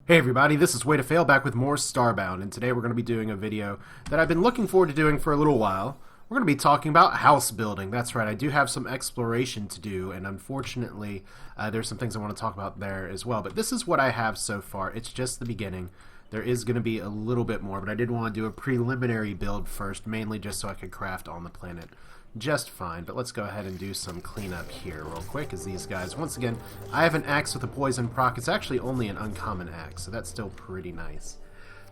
Hey everybody, this is Way to Fail back with more Starbound, and today we're going to be doing a video that I've been looking forward to doing for a little while. We're going to be talking about house building. That's right, I do have some exploration to do, and unfortunately there's some things I want to talk about there as well. But this is what I have so far. It's just the beginning. There is going to be a little bit more, but I did want to do a preliminary build first, mainly just so I could craft on the planet just fine. But let's go ahead and do some cleanup here real quick, as these guys, once again, I have an axe with a poison proc. It's actually only an uncommon axe, so that's still pretty nice.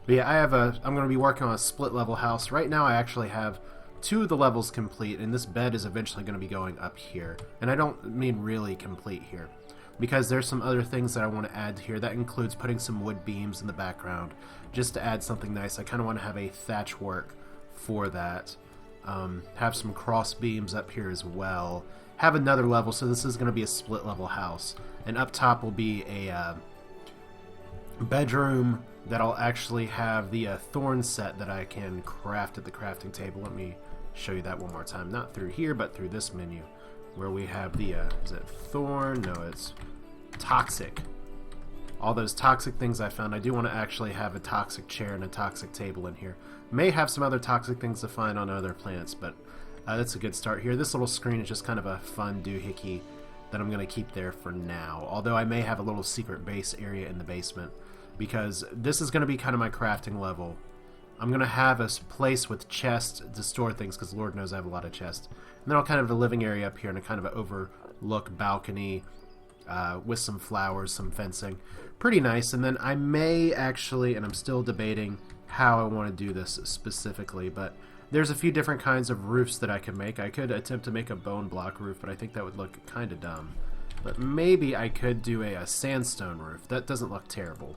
But yeah, I'm going to be working on a split level house. Right now I actually have 2 of the levels complete, and this bed is eventually going to be going up here. And I don't mean really complete here, because there's some other things that I want to add here. That includes putting some wood beams in the background just to add something nice. I kind of want to have a thatch work for that. Have some cross beams up here as well. Have another level, so this is going to be a split level house. And up top will be a bedroom that I'll actually have the thorn set that I can craft at the crafting table. Let me show you that one more time. Not through here, but through this menu, where we have the, is it thorn? No, it's toxic. All those toxic things I found. I do want to actually have a toxic chair and a toxic table in here. May have some other toxic things to find on other planets, but that's a good start here. This little screen is just kind of a fun doohickey that I'm going to keep there for now. Although I may have a little secret base area in the basement, because this is going to be kind of my crafting level. I'm going to have a place with chests to store things, because Lord knows I have a lot of chests. And then I'll kind of have a living area up here and a kind of an overlook balcony with some flowers, some fencing. Pretty nice. And then I may actually, and I'm still debating how I want to do this specifically, but there's a few different kinds of roofs that I could make. I could attempt to make a bone block roof, but I think that would look kind of dumb. But maybe I could do a sandstone roof. That doesn't look terrible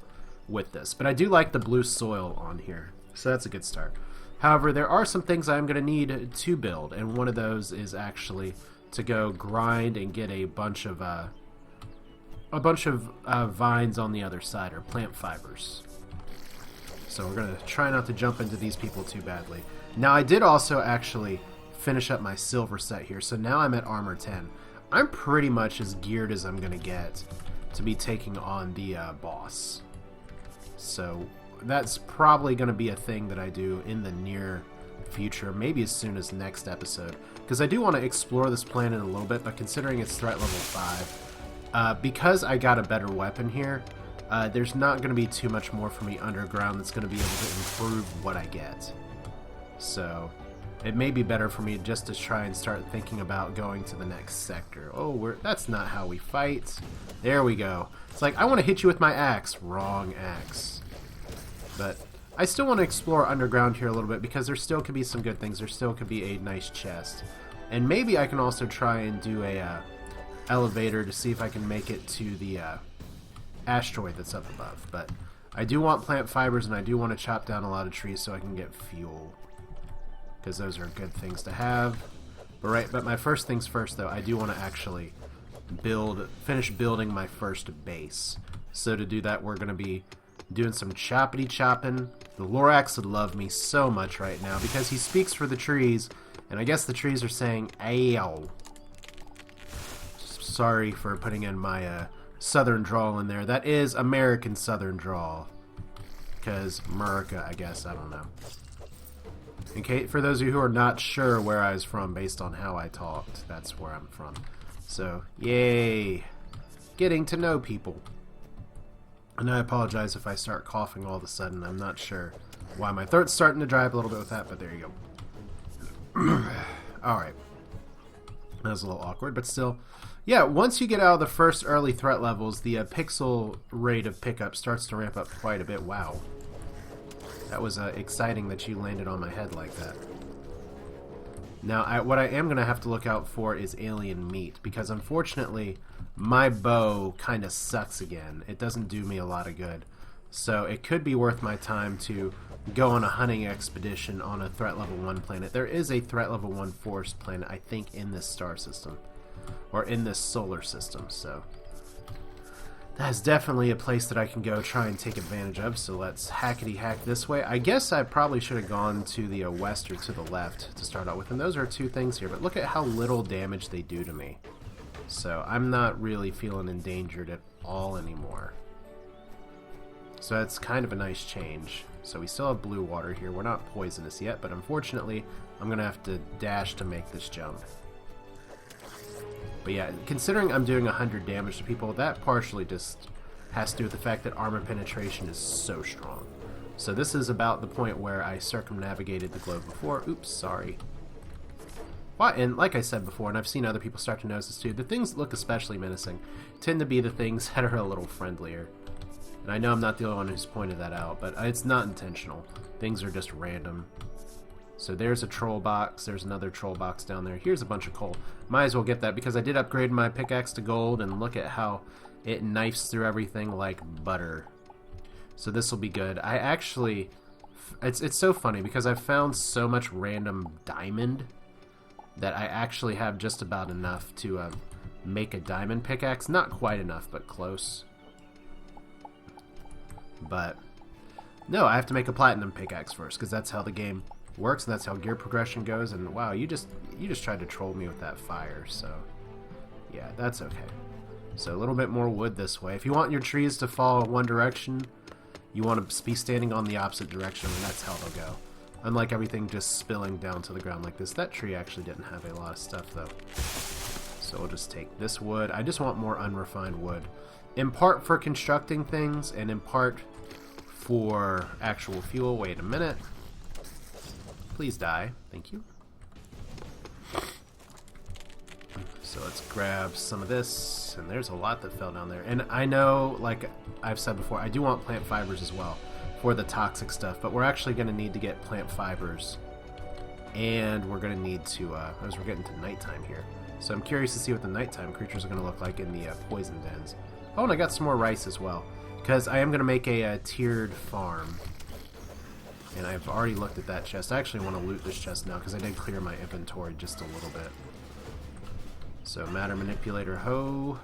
with this. But I do like the blue soil on here, so that's a good start. However, there are some things I'm going to need to build, and one of those is actually to go grind and get a bunch of vines on the other side, or plant fibers. So we're going to try not to jump into these people too badly. Now I did also actually finish up my silver set here, so now I'm at armor 10. I'm pretty much as geared as I'm going to get to be taking on the boss. So that's probably going to be a thing that I do in the near future, maybe as soon as next episode, because I do want to explore this planet a little bit, but considering it's threat level 5, because I got a better weapon here, there's not going to be too much more for me underground that's going to be able to improve what I get. So it may be better for me just to try and start thinking about going to the next sector. Oh, that's not how we fight. There we go. It's like, I want to hit you with my axe. Wrong axe. But I still want to explore underground here a little bit, because there still could be some good things. There still could be a nice chest. And maybe I can also try and do a elevator to see if I can make it to the asteroid that's up above. But I do want plant fibers, and I do want to chop down a lot of trees so I can get fuel, because those are good things to have. But my first things first, though, I do want to actually finish building my first base. So to do that, we're going to be doing some choppity chopping. The Lorax would love me so much right now, because he speaks for the trees, and I guess the trees are saying "Ayo." Sorry for putting in my southern drawl in there. That is American southern drawl, because America, I guess. I don't know. Okay, for those of you who are not sure where I was from based on how I talked, that's where I'm from. So, yay! Getting to know people. And I apologize if I start coughing all of a sudden. I'm not sure why. My throat's starting to dry up a little bit with that, but there you go. Alright. That was a little awkward, but still. Yeah, once you get out of the first early threat levels, the pixel rate of pickup starts to ramp up quite a bit. Wow. That was exciting that you landed on my head like that. Now, what I am going to have to look out for is alien meat, because unfortunately, my bow kind of sucks again. It doesn't do me a lot of good. So it could be worth my time to go on a hunting expedition on a threat level 1 planet. There is a threat level 1 forest planet, I think, in this star system, or in this solar system, so that's definitely a place that I can go try and take advantage of. So let's hackety hack this way. I guess I probably should have gone to the west or to the left to start out with, and those are 2 things here, but look at how little damage they do to me. So I'm not really feeling endangered at all anymore. So that's kind of a nice change. So we still have blue water here. We're not poisonous yet, but unfortunately, I'm going to have to dash to make this jump. But yeah, considering I'm doing 100 damage to people, that partially just has to do with the fact that armor penetration is so strong. So this is about the point where I circumnavigated the globe before. Oops, sorry. Well, and like I said before, and I've seen other people start to notice this too, the things that look especially menacing tend to be the things that are a little friendlier. And I know I'm not the only one who's pointed that out, but it's not intentional. Things are just random. So there's a troll box, there's another troll box down there. Here's a bunch of coal. Might as well get that because I did upgrade my pickaxe to gold, and look at how it knifes through everything like butter. So this will be good. I actually, it's so funny because I've found so much random diamond that I actually have just about enough to make a diamond pickaxe. Not quite enough, but close. But no, I have to make a platinum pickaxe first because that's how the game works and that's how gear progression goes. And wow, you just tried to troll me with that fire. So yeah, that's okay. So a little bit more wood this way. If you want your trees to fall in one direction, you want to be standing on the opposite direction, and that's how they'll go. Unlike everything just spilling down to the ground like this. That tree actually didn't have a lot of stuff though. So we'll just take this wood. I just want more unrefined wood. In part for constructing things, and in part for actual fuel. Wait a minute. Please die. Thank you. So let's grab some of this, and there's a lot that fell down there. And I know, like I've said before, I do want plant fibers as well for the toxic stuff, but we're actually going to need to get plant fibers, and we're going to need to, as we're getting to nighttime here. So I'm curious to see what the nighttime creatures are going to look like in the poison dens. Oh, and I got some more rice as well, because I am going to make a tiered farm. And I've already looked at that chest. I actually want to loot this chest now, because I did clear my inventory just a little bit. So, matter manipulator hoe.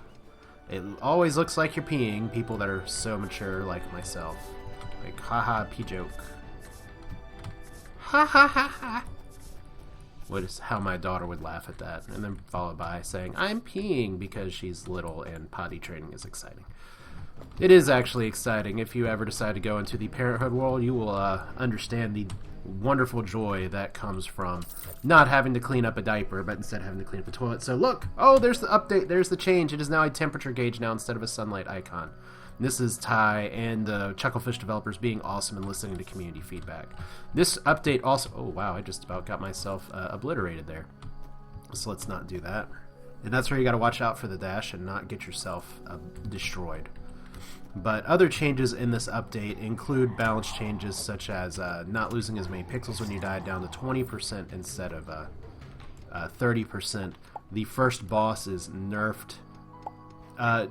It always looks like you're peeing, people that are so mature like myself. Like, haha, pee joke. Ha ha ha ha. What is how my daughter would laugh at that, and then followed by saying, I'm peeing, because she's little and potty training is exciting. It is actually exciting. If you ever decide to go into the parenthood world, you will understand the wonderful joy that comes from not having to clean up a diaper, but instead having to clean up the toilet. So look! Oh, there's the update. There's the change. It is now a temperature gauge now instead of a sunlight icon. This is Ty and the Chucklefish developers being awesome and listening to community feedback. This update also... Oh, wow, I just about got myself obliterated there. So let's not do that. And that's where you got to watch out for the dash and not get yourself destroyed. But other changes in this update include balance changes such as not losing as many pixels when you die, down to 20% instead of 30%. The first boss is nerfed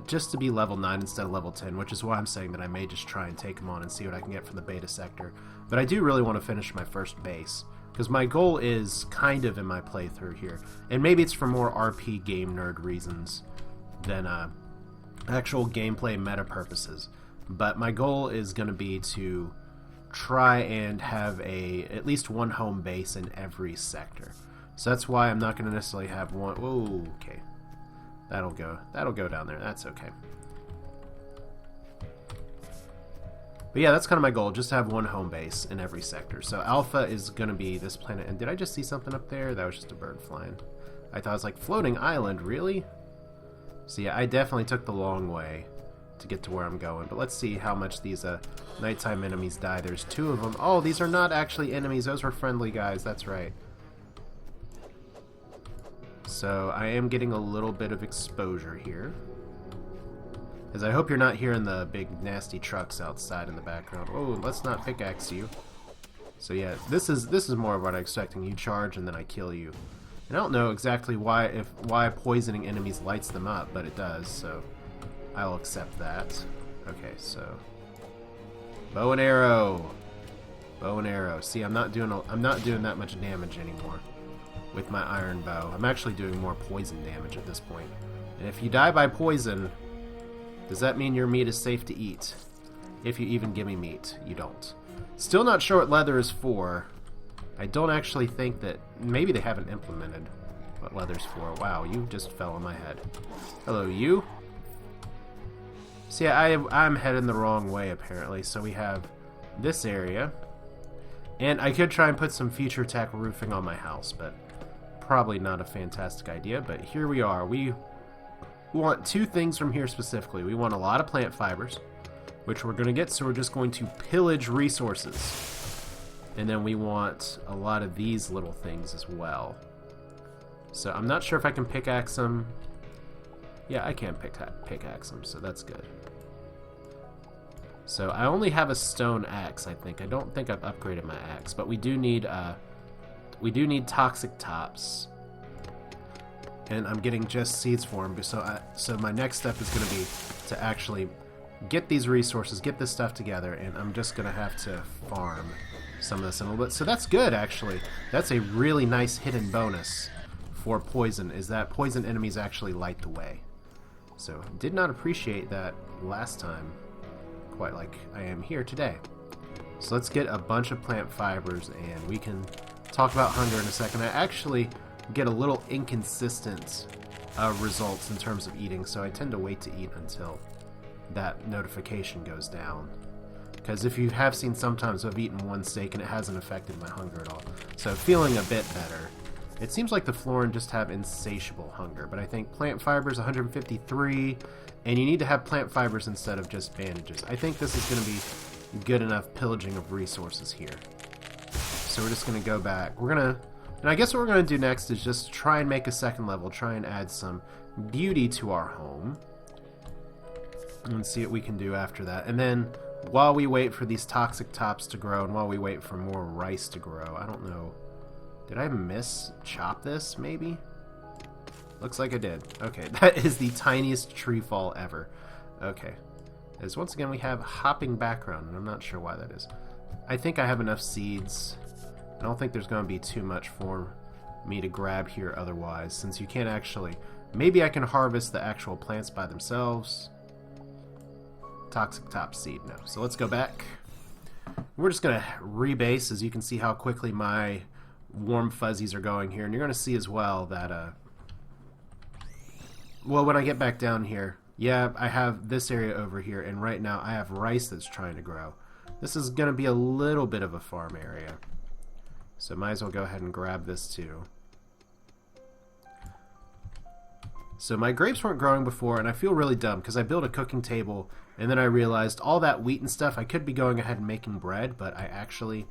just to be level 9 instead of level 10, which is why I'm saying that I may just try and take him on and see what I can get from the beta sector. But I do really want to finish my first base, because my goal is kind of in my playthrough here. And maybe it's for more RP game nerd reasons than actual gameplay meta purposes, but my goal is going to be to try and have at least one home base in every sector. So that's why I'm not going to necessarily have one. Whoa, okay, that'll go down there. That's okay. But yeah, that's kind of my goal, just to have one home base in every sector. So Alpha is going to be this planet. And did I just see something up there? That was just a bird flying. I thought it was like floating island. Really? So yeah, I definitely took the long way to get to where I'm going. But let's see how much these nighttime enemies die. There's 2 of them. Oh, these are not actually enemies. Those were friendly guys. That's right. So I am getting a little bit of exposure here. As I hope you're not hearing the big nasty trucks outside in the background. Oh, let's not pickaxe you. So yeah, this is more of what I'm expecting. You charge and then I kill you. And I don't know exactly why poisoning enemies lights them up, but it does, so I'll accept that. Okay, so bow and arrow. Bow and arrow. See, I'm not doing that much damage anymore with my iron bow. I'm actually doing more poison damage at this point. And if you die by poison, does that mean your meat is safe to eat? If you even give me meat, you don't. Still not sure what leather is for. I don't actually think that... Maybe they haven't implemented what leather's for. Wow, you just fell on my head. Hello, you. So yeah, I'm heading the wrong way apparently. So we have this area. And I could try and put some future tech roofing on my house, but probably not a fantastic idea. But here we are. We want two things from here specifically. We want a lot of plant fibers, which we're going to get, so we're just going to pillage resources. And then we want a lot of these little things as well. So I'm not sure if I can pickaxe them. Yeah, I can pickaxe them, so that's good. So I only have a stone axe, I think. I don't think I've upgraded my axe, but we do need toxic tops. And I'm getting just seeds for them. So my next step is going to be to actually get these resources, get this stuff together, and I'm just going to have to farm some of this in a little bit. So that's good, actually. That's a really nice hidden bonus for poison, is that poison enemies actually light the way. So did not appreciate that last time quite like I am here today. So let's get a bunch of plant fibers, and we can talk about hunger in a second. I actually get a little inconsistent results in terms of eating, so I tend to wait to eat until that notification goes down. Because if you have seen, sometimes I've eaten one steak and it hasn't affected my hunger at all. So feeling a bit better. It seems like the Florin just have insatiable hunger, but I think plant fibers 153, and you need to have plant fibers instead of just bandages. I think this is going to be good enough pillaging of resources here. So we're just going to go back. And I guess what we're going to do next is just try and make a second level, try and add some beauty to our home, and see what we can do after that. And then while we wait for these toxic tops to grow, and while we wait for more rice to grow, I don't know. Did I chop this, maybe? Looks like I did. Okay, that is the tiniest tree fall ever. Okay. As once again, we have hopping background, and I'm not sure why that is. I think I have enough seeds. I don't think there's going to be too much for me to grab here otherwise, since you can't actually... Maybe I can harvest the actual plants by themselves. Toxic top seed, no. So let's go back. We're just going to rebase, as you can see how quickly my warm fuzzies are going here, and you're going to see as well that well, when I get back down here, yeah, I have this area over here, and right now I have rice that's trying to grow. This is going to be a little bit of a farm area, so might as well go ahead and grab this too. So my grapes weren't growing before, and I feel really dumb because I built a cooking table, and then I realized all that wheat and stuff, I could be going ahead and making bread, but I actually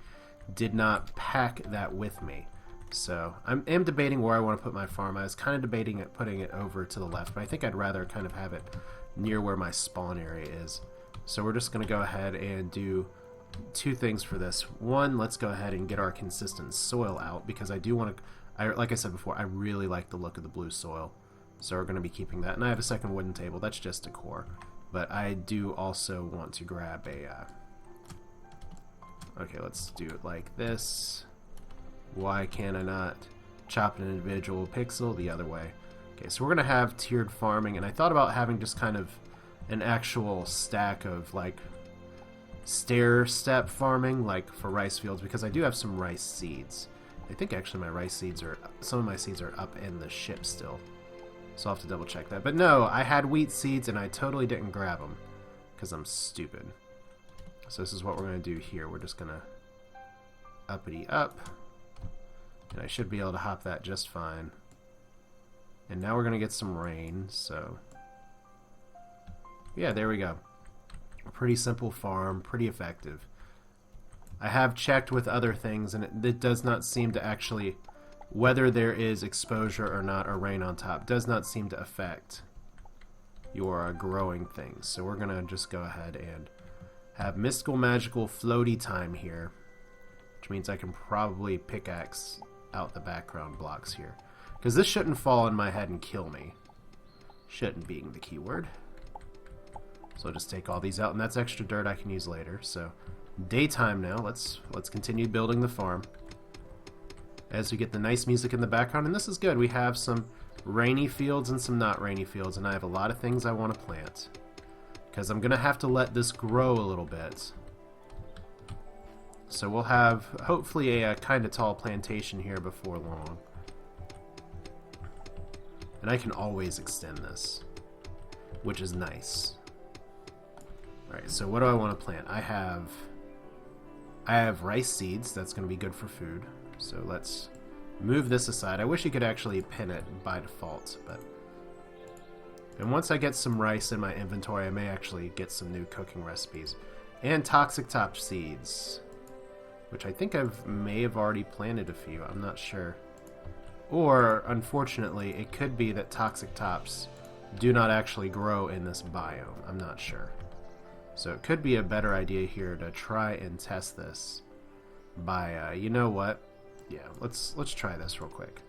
did not pack that with me. So I am debating where I want to put my farm. I was kind of debating putting it over to the left, but I think I'd rather kind of have it near where my spawn area is. So we're just going to go ahead and do two things for this. One, let's go ahead and get our consistent soil out, because I do want to, like I said before, I really like the look of the blue soil. So we're going to be keeping that. And I have a second wooden table. That's just decor. But I do also want to grab a... Okay, let's do it like this. Why can I not chop an individual pixel the other way? Okay, so we're going to have tiered farming, and I thought about having just kind of an actual stack of, like, stair-step farming, like for rice fields, because I do have some rice seeds. I think actually my rice seeds are, some of my seeds are up in the ship still. So I'll have to double check that. But no, I had wheat seeds and I totally didn't grab them because I'm stupid. So this is what we're going to do here. We're just going to uppity up. And I should be able to hop that just fine. And now we're going to get some rain, so... Yeah, there we go. A pretty simple farm, pretty effective. I have checked with other things, and it does not seem to actually... Whether there is exposure or not, or rain on top, does not seem to affect your growing things. So we're going to just go ahead and have mystical, magical, floaty time here. Which means I can probably pickaxe out the background blocks here. Because this shouldn't fall on my head and kill me. Shouldn't being the keyword. So I'll just take all these out, and that's extra dirt I can use later. So daytime now. Let's continue building the farm. As we get the nice music in the background, and this is good. We have some rainy fields and some not rainy fields, and I have a lot of things I want to plant. Because I'm going to have to let this grow a little bit. So we'll have, hopefully, a kind of tall plantation here before long. And I can always extend this, which is nice. Alright, so what do I want to plant? I have rice seeds. That's going to be good for food. So let's move this aside. I wish you could actually pin it by default, but... And once I get some rice in my inventory, I may actually get some new cooking recipes. And toxic top seeds, which I think may have already planted a few. I'm not sure. Or, unfortunately, it could be that toxic tops do not actually grow in this biome. I'm not sure. So it could be a better idea here to try and test this by, you know what? Yeah, let's try this real quick.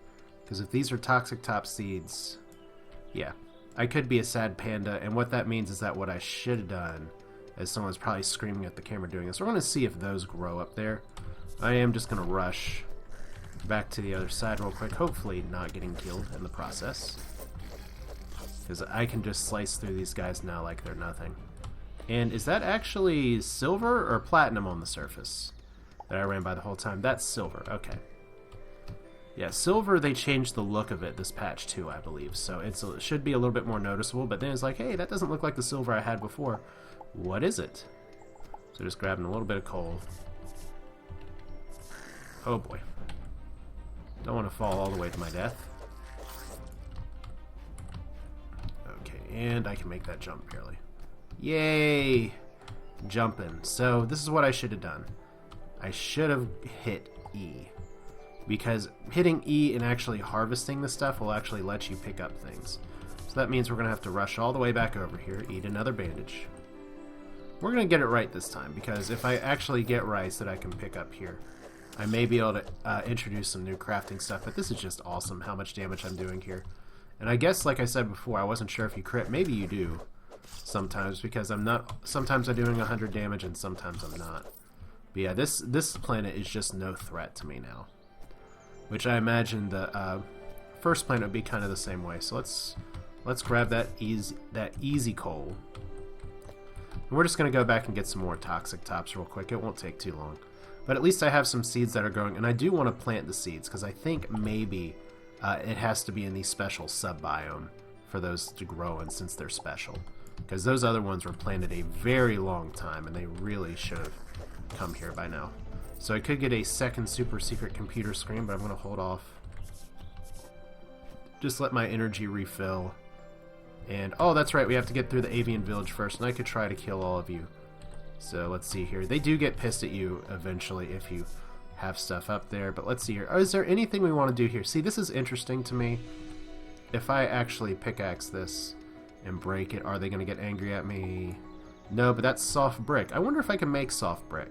Because if these are toxic top seeds, yeah, I could be a sad panda, and what that means is that what I should have done, as someone's probably screaming at the camera doing this, we're going to see if those grow up there. I am just going to rush back to the other side real quick, hopefully not getting killed in the process. Because I can just slice through these guys now like they're nothing. And is that actually silver or platinum on the surface that I ran by the whole time? That's silver, okay. Yeah, silver, they changed the look of it this patch too, I believe. So it should be a little bit more noticeable, but then it's like, hey, that doesn't look like the silver I had before. What is it? So just grabbing a little bit of coal. Oh boy. Don't want to fall all the way to my death. Okay, and I can make that jump barely. Yay! Jumping. So this is what I should have done. I should have hit E. Because hitting E and actually harvesting the stuff will actually let you pick up things. So that means we're going to have to rush all the way back over here, eat another bandage. We're going to get it right this time, because if I actually get rice that I can pick up here, I may be able to introduce some new crafting stuff, but this is just awesome how much damage I'm doing here. And I guess, like I said before, I wasn't sure if you crit. Maybe you do sometimes, because sometimes I'm doing 100 damage and sometimes I'm not. But yeah, this planet is just no threat to me now. Which I imagine the first planet would be kind of the same way. So let's grab that easy coal. And we're just going to go back and get some more toxic tops real quick. It won't take too long. But at least I have some seeds that are growing. And I do want to plant the seeds, because I think maybe it has to be in the special sub-biome for those to grow in, since they're special. Because those other ones were planted a very long time, and they really should have come here by now. So I could get a second super secret computer screen, but I'm going to hold off. Just let my energy refill. And, oh, that's right, we have to get through the Avian village first, and I could try to kill all of you. So let's see here. They do get pissed at you eventually if you have stuff up there, but let's see here. Oh, is there anything we want to do here? See, this is interesting to me. If I actually pickaxe this and break it, are they going to get angry at me? No, but that's soft brick. I wonder if I can make soft brick.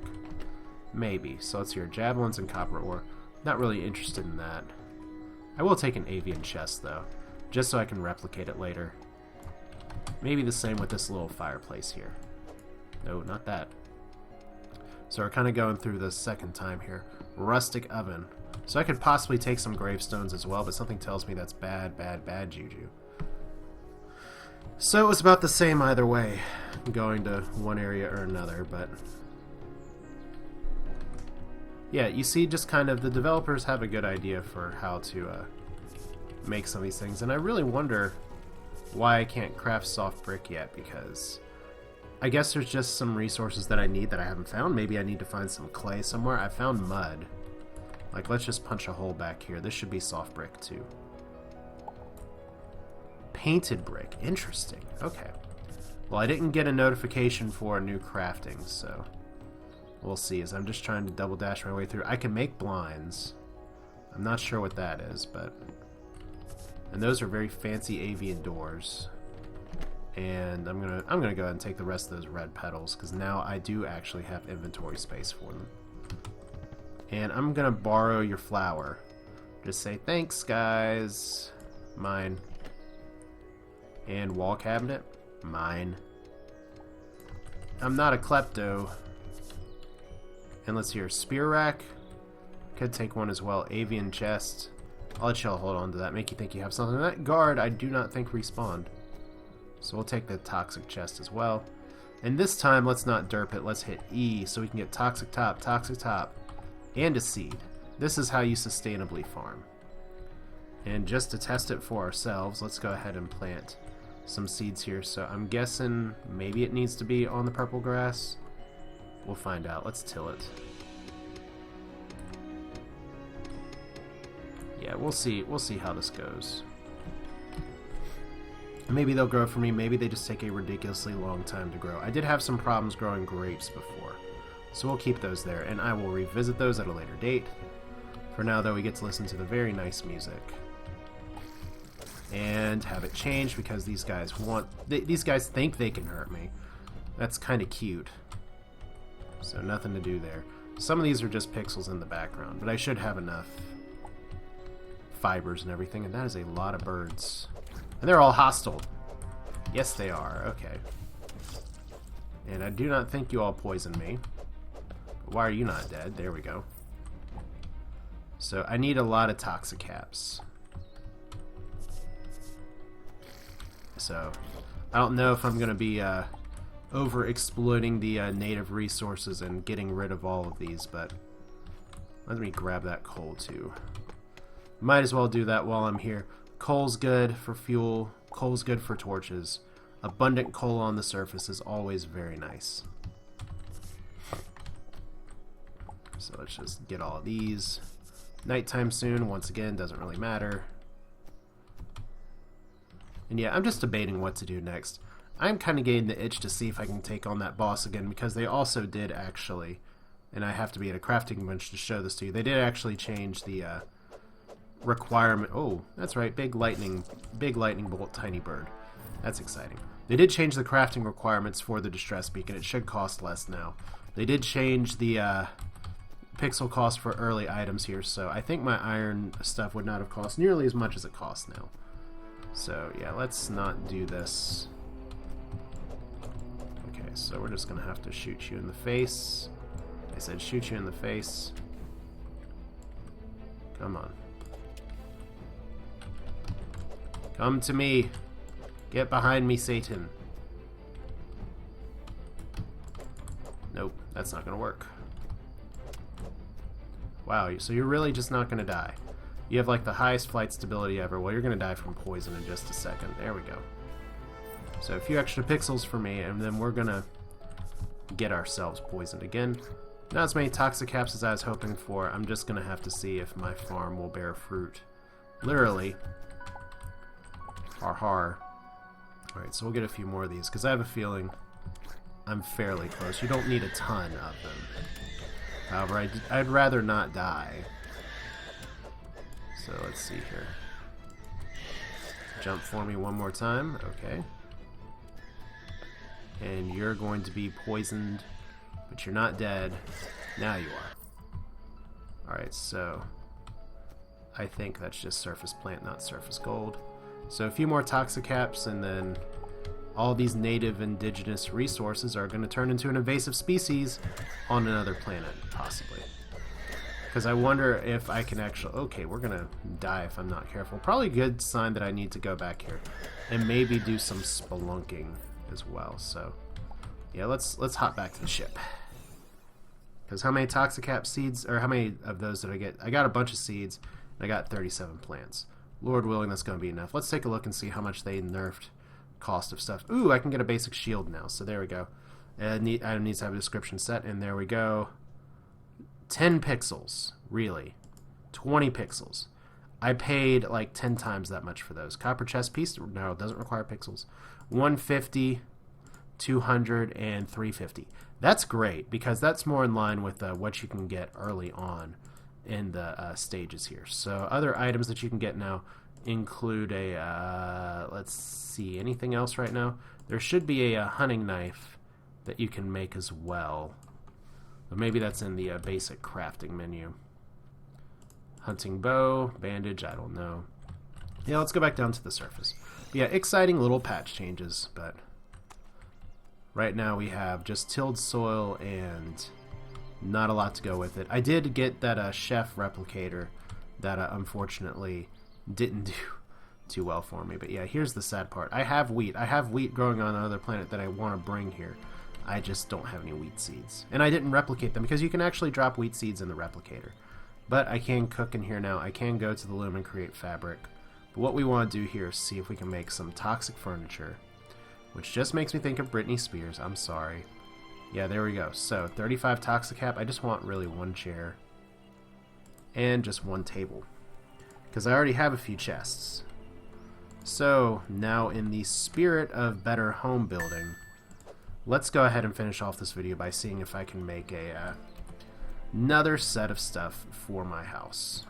Maybe. So let's hear javelins and copper ore. Not really interested in that. I will take an avian chest though, just so I can replicate it later. Maybe the same with this little fireplace here. No, not that. So we're kind of going through the second time here. Rustic oven. So I could possibly take some gravestones as well, but something tells me that's bad, bad, bad juju. So it was about the same either way, going to one area or another, but... yeah, you see, just kind of the developers have a good idea for how to make some of these things, and I really wonder why I can't craft soft brick yet, because I guess there's just some resources that I need that I haven't found. Maybe I need to find some clay somewhere. I found mud. Like, let's just punch a hole back here. This should be soft brick too. Painted brick. Interesting. Okay. Well, I didn't get a notification for a new crafting, so... we'll see, as I'm just trying to double dash my way through. I can make blinds. I'm not sure what that is, but... and those are very fancy avian doors. And I'm gonna go ahead and take the rest of those red petals, because now I do actually have inventory space for them. And I'm gonna borrow your flower. Just say, thanks, guys. Mine. And wall cabinet. Mine. I'm not a klepto. And let's hear spear rack. Could take one as well. Avian chest. I'll let y'all hold on to that. Make you think you have something. That guard, I do not think respawned. So we'll take the toxic chest as well. And this time, let's not derp it. Let's hit E so we can get toxic top, and a seed. This is how you sustainably farm. And just to test it for ourselves, let's go ahead and plant some seeds here, so I'm guessing maybe it needs to be on the purple grass. We'll find out. Let's till it. Yeah, we'll see how this goes. Maybe they'll grow for me, maybe they just take a ridiculously long time to grow. I did have some problems growing grapes before, so we'll keep those there, and I will revisit those at a later date. For now, though, we get to listen to the very nice music. And have it change because these guys these guys think they can hurt me. That's kind of cute. So nothing to do there. Some of these are just pixels in the background, but I should have enough fibers and everything, and that is a lot of birds. And they're all hostile. Yes, they are. Okay. And I do not think you all poisoned me. But why are you not dead? There we go. So I need a lot of toxicaps. So I don't know if I'm going to be over exploiting the native resources and getting rid of all of these, but let me grab that coal too. Might as well do that while I'm here. Coal's good for fuel, coal's good for torches. Abundant coal on the surface is always very nice. So let's just get all of these. Nighttime soon, once again, doesn't really matter. And yeah, I'm just debating what to do next. I'm kind of getting the itch to see if I can take on that boss again, because they also did actually, and I have to be at a crafting bench to show this to you, they did actually change the requirement. Oh, that's right, big lightning bolt, tiny bird. That's exciting. They did change the crafting requirements for the distress beacon. It should cost less now. They did change the pixel cost for early items here, so I think my iron stuff would not have cost nearly as much as it costs now. So yeah, let's not do this. Okay, so we're just gonna have to shoot you in the face. I said shoot you in the face. Come on. Come to me. Get behind me, Satan. Nope, that's not gonna work. Wow, so you're really just not gonna die. You have like the highest flight stability ever. Well, you're gonna die from poison in just a second. There we go. So a few extra pixels for me, and then we're gonna get ourselves poisoned again. Not as many toxicaps as I was hoping for. I'm just gonna have to see if my farm will bear fruit. Literally. Har. Alright, so we'll get a few more of these, because I have a feeling I'm fairly close. You don't need a ton of them. However, I'd rather not die. So let's see here. Jump for me one more time. Okay. And you're going to be poisoned, but you're not dead. Now you are. Alright, so I think that's just surface plant, not surface gold. So a few more toxicaps, and then all these native indigenous resources are going to turn into an invasive species on another planet, possibly. Because I wonder if I can actually... Okay, we're going to die if I'm not careful. Probably a good sign that I need to go back here and maybe do some spelunking as well. So, yeah, let's hop back to the ship. Because how many toxicap seeds, or how many of those did I get? I got a bunch of seeds, and I got 37 plants. Lord willing, that's going to be enough. Let's take a look and see how much they nerfed cost of stuff. Ooh, I can get a basic shield now, so there we go. Item needs to have a description set, and there we go. 10 pixels, really. 20 pixels. I paid like 10 times that much for those. Copper chest piece, no, it doesn't require pixels. 150, 200, and 350. That's great, because that's more in line with what you can get early on in the stages here. So other items that you can get now include a, let's see, anything else right now? There should be a hunting knife that you can make as well. But maybe that's in the basic crafting menu. Hunting bow, bandage, I don't know. Yeah, let's go back down to the surface. But yeah, exciting little patch changes, but right now we have just tilled soil and not a lot to go with it. I did get that chef replicator that unfortunately didn't do too well for me. But yeah, here's the sad part. I have wheat. I have wheat growing on another planet that I want to bring here. I just don't have any wheat seeds. And I didn't replicate them, because you can actually drop wheat seeds in the replicator. But I can cook in here now. I can go to the loom and create fabric. But what we want to do here is see if we can make some toxic furniture, which just makes me think of Britney Spears. I'm sorry. Yeah, there we go. So 35 toxic cap. I just want really one chair and just one table, because I already have a few chests. So now, in the spirit of better home building, let's go ahead and finish off this video by seeing if I can make another set of stuff for my house.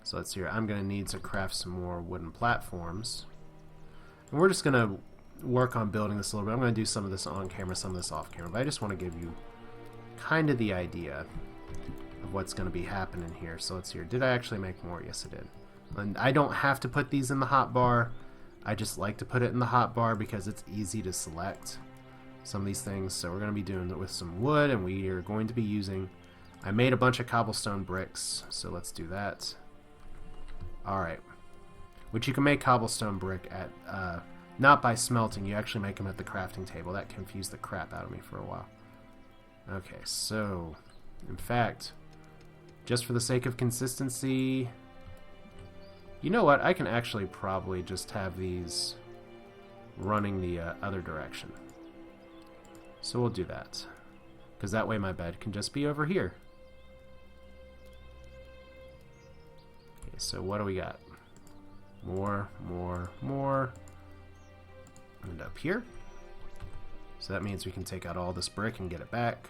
So let's see here. I'm going to need to craft some more wooden platforms. And we're just going to work on building this a little bit. I'm going to do some of this on camera, some of this off camera, but I just want to give you kind of the idea of what's going to be happening here. So let's see here. Did I actually make more? Yes, I did. And I don't have to put these in the hotbar. I just like to put it in the hotbar because it's easy to select some of these things. So we're going to be doing it with some wood, and we are going to be using... I made a bunch of cobblestone bricks, so let's do that. Alright. Which you can make cobblestone brick at... not by smelting, you actually make them at the crafting table. That confused the crap out of me for a while. Okay, so... in fact, just for the sake of consistency... You know what? I can actually probably just have these running the other direction. So we'll do that. Because that way my bed can just be over here. Okay, so what do we got? More. And up here. So that means we can take out all this brick and get it back.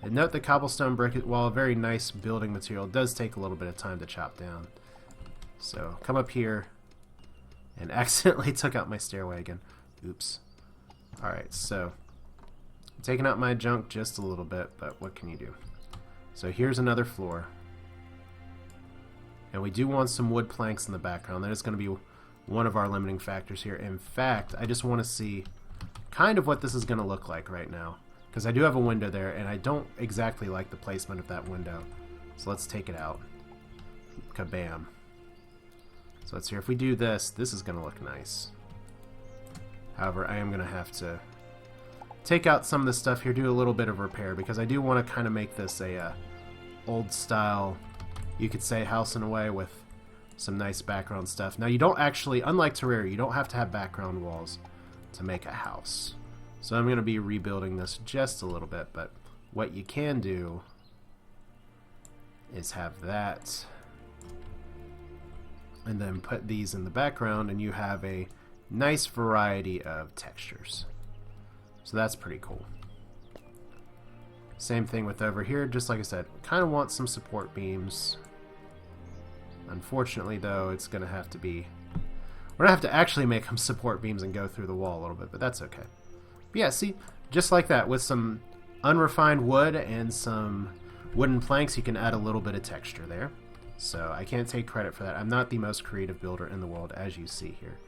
And note that cobblestone brick, while a very nice building material, does take a little bit of time to chop down. So come up here, and accidentally took out my stairway again. Oops. Alright, so I'm taking out my junk just a little bit, but what can you do? So here's another floor. And we do want some wood planks in the background. That is going to be one of our limiting factors here. In fact, I just want to see kind of what this is going to look like right now, because I do have a window there, and I don't exactly like the placement of that window. So let's take it out. Kabam. So let's see, if we do this, this is going to look nice. However, I am going to have to take out some of this stuff here, do a little bit of repair, because I do want to kind of make this a old style, you could say, house in a way, with some nice background stuff. Now, you don't actually, unlike Terraria, you don't have to have background walls to make a house. So I'm going to be rebuilding this just a little bit, but what you can do is have that, and then put these in the background, and you have a nice variety of textures. So that's pretty cool. Same thing with over here, just like I said, kind of want some support beams. Unfortunately, though, it's going to have to be... we're going to have to actually make them support beams and go through the wall a little bit, but that's okay. But yeah, see, just like that, with some unrefined wood and some wooden planks, you can add a little bit of texture there. So I can't take credit for that. I'm not the most creative builder in the world, as you see here.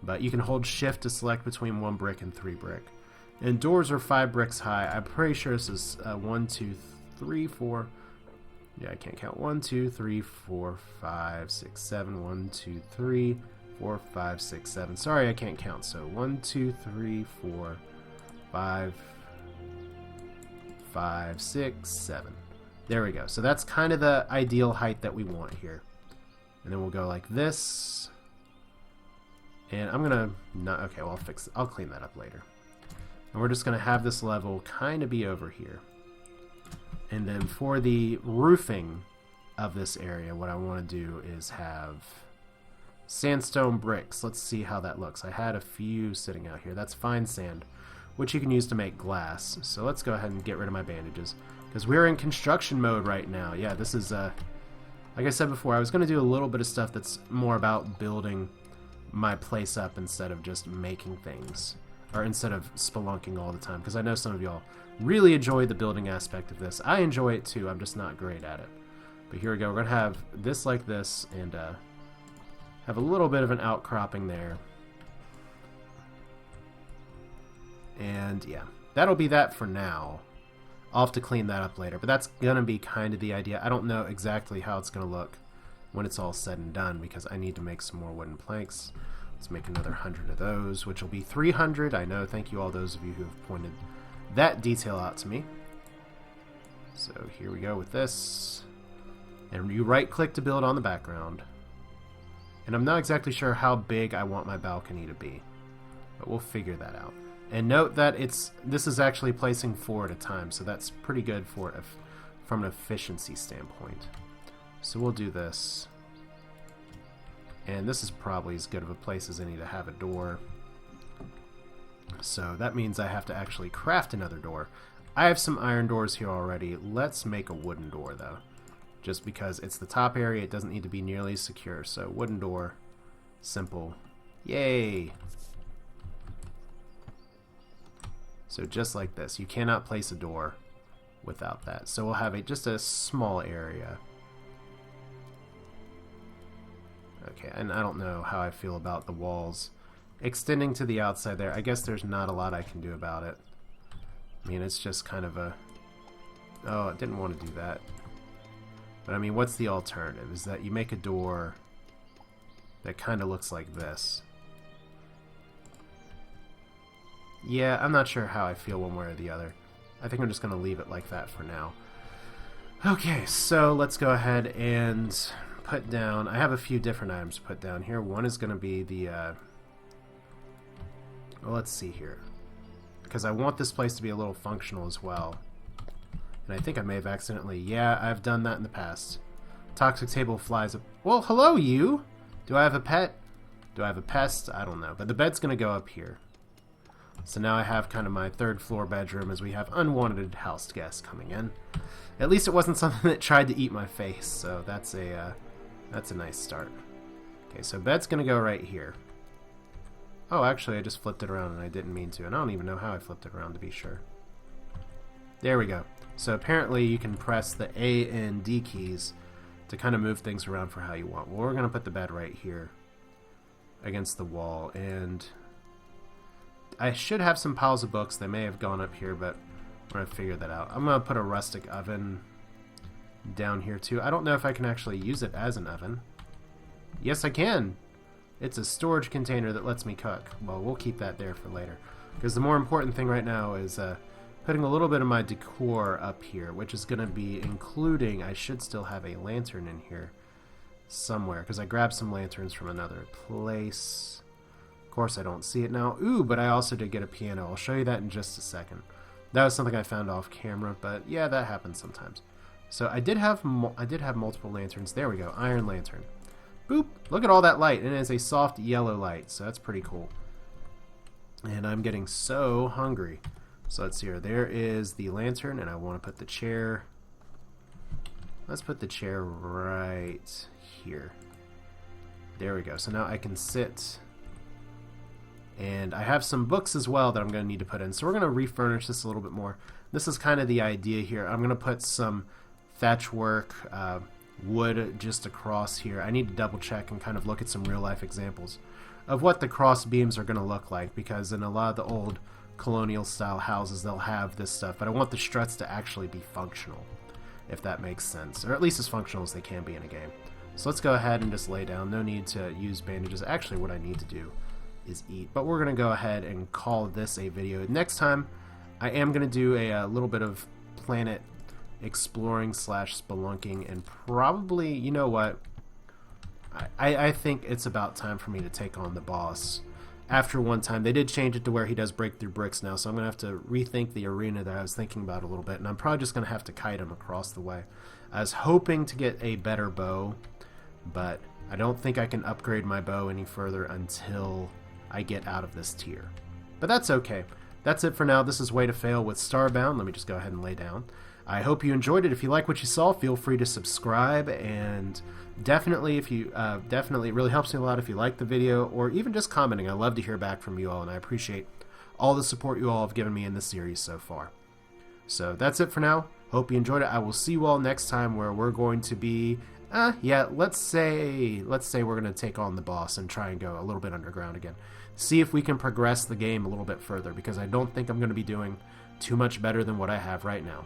But you can hold shift to select between 1 brick and 3 brick. And doors are 5 bricks high. I'm pretty sure this is 1, 2, 3, 4. Yeah, I can't count. 1, 2, 3, 4, 5, 6, 7. 1, 2, 3, 4, 5, 6, 7. Sorry, I can't count. So 1, 2, 3, 4, 5, 5, 6, 7. There we go. So that's kind of the ideal height that we want here. And then we'll go like this. And I'm gonna not, okay, well, I'll clean that up later. And we're just gonna have this level kind of be over here. And then for the roofing of this area, what I want to do is have sandstone bricks. Let's see how that looks. I had a few sitting out here. That's fine sand, which you can use to make glass. So let's go ahead and get rid of my bandages, because we're in construction mode right now. Yeah, this is, like I said before, I was going to do a little bit of stuff that's more about building my place up instead of just making things, or instead of spelunking all the time, because I know some of y'all really enjoy the building aspect of this. I enjoy it too, I'm just not great at it. But here we go, we're going to have this like this, and have a little bit of an outcropping there. And yeah, that'll be that for now. I'll have to clean that up later, but that's going to be kind of the idea. I don't know exactly how it's going to look when it's all said and done, because I need to make some more wooden planks. Let's make another 100 of those, which will be 300. I know, thank you all those of you who have pointed that detail out to me. So here we go with this. And you right click to build on the background. And I'm not exactly sure how big I want my balcony to be, but we'll figure that out. And note that this is actually placing 4 at a time, so that's pretty good for from an efficiency standpoint. So we'll do this. And this is probably as good of a place as any to have a door. So that means I have to actually craft another door. I have some iron doors here already. Let's make a wooden door, though. Just because it's the top area, it doesn't need to be nearly as secure. So wooden door, simple. Yay! So just like this. You cannot place a door without that. So we'll have just a small area. Okay, and I don't know how I feel about the walls extending to the outside there. I guess there's not a lot I can do about it. I mean, it's just kind of a... Oh, I didn't want to do that. But I mean, what's the alternative? Is that you make a door that kind of looks like this. Yeah, I'm not sure how I feel one way or the other. I think I'm just going to leave it like that for now. Okay, so let's go ahead and put down... I have a few different items to put down here. One is going to be the... Well, let's see here. Because I want this place to be a little functional as well. And I think I may have accidentally... Yeah, I've done that in the past. Toxic table flies up... Well, hello, you! Do I have a pet? Do I have a pest? I don't know. But the bed's going to go up here. So now I have kind of my 3rd floor bedroom as we have unwanted house guests coming in. At least it wasn't something that tried to eat my face, so that's a nice start. Okay, so bed's going to go right here. Oh, actually, I just flipped it around and I didn't mean to, and I don't even know how I flipped it around to be sure. There we go. So apparently you can press the A and D keys to kind of move things around for how you want. Well, we're going to put the bed right here against the wall, and I should have some piles of books. They may have gone up here, but we're going to figure that out. I'm going to put a rustic oven down here too. I don't know if I can actually use it as an oven. Yes, I can. It's a storage container that lets me cook. Well, we'll keep that there for later. Because the more important thing right now is putting a little bit of my decor up here, which is going to be including... I should still have a lantern in here somewhere, because I grabbed some lanterns from another place. Of course, I don't see it now. Ooh, but I also did get a piano. I'll show you that in just a second. That was something I found off camera, but yeah, that happens sometimes. So I did have multiple lanterns. There we go, iron lantern. Boop! Look at all that light, and it is a soft yellow light, so that's pretty cool. And I'm getting so hungry. So let's see here. There is the lantern, and I want to put the chair. Let's put the chair right here. There we go. So now I can sit. And I have some books as well that I'm going to need to put in. So we're going to refurnish this a little bit more. This is kind of the idea here. I'm going to put some thatch work, wood just across here. I need to double check and kind of look at some real life examples of what the cross beams are going to look like, because in a lot of the old colonial style houses they'll have this stuff, but I want the struts to actually be functional, if that makes sense, or at least as functional as they can be in a game. So let's go ahead and just lay down. No need to use bandages. Actually, what I need to do is eat, but we're going to go ahead and call this a video. Next time I am going to do a little bit of planet exploring / spelunking, and probably, you know what, I think it's about time for me to take on the boss. After one time, they did change it to where he does break through bricks now, so I'm going to have to rethink the arena that I was thinking about a little bit, and I'm probably just going to have to kite him across the way. I was hoping to get a better bow, but I don't think I can upgrade my bow any further until I get out of this tier. But that's okay. That's it for now. This is Way to Fail with Starbound. Let me just go ahead and lay down. I hope you enjoyed it. If you like what you saw, feel free to subscribe, and definitely, if you definitely, it really helps me a lot if you like the video, or even just commenting. I love to hear back from you all, and I appreciate all the support you all have given me in this series so far. So that's it for now. Hope you enjoyed it. I will see you all next time, where we're going to be, let's say we're going to take on the boss and try and go a little bit underground again. See if we can progress the game a little bit further, because I don't think I'm going to be doing too much better than what I have right now.